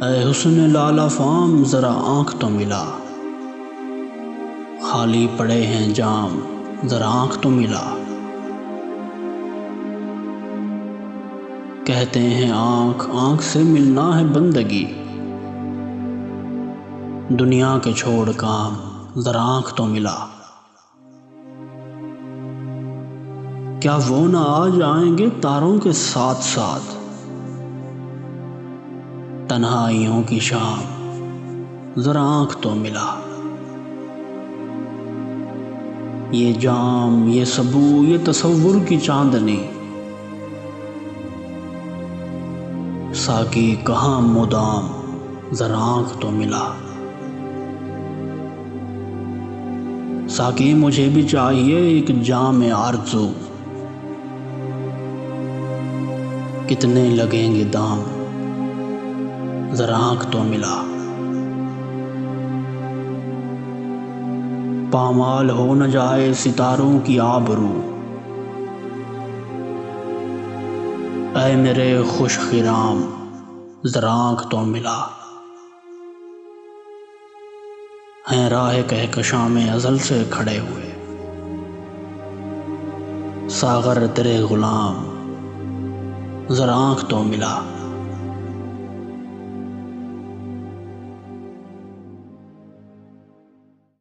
ऐ हुस्न लाला फाम ज़रा आँख तो मिला, खाली पड़े हैं जाम ज़रा आँख तो मिला। कहते हैं आँख आँख से मिलना है बंदगी, दुनिया के छोड़ काम ज़रा आँख तो मिला। क्या वो न आज आएंगे तारों के साथ साथ, तन्हाइयों की शाम ज़रा आँख तो मिला। ये जाम ये सबू ये तसव्वुर की चांदनी, साकी कहाँ मुदाम ज़रा आँख तो मिला। साकी मुझे भी चाहिए एक जाम आरज़ू, कितने लगेंगे दाम ज़रा आँख तो मिला। पामाल हो न जाए सितारों की आबरू, ऐ मेरे खुश खिराम ज़रा आँख तो मिला। हैं राह कहकशां में अज़ल से खड़े हुए, सागर तेरे गुलाम ज़रा आँख तो मिला।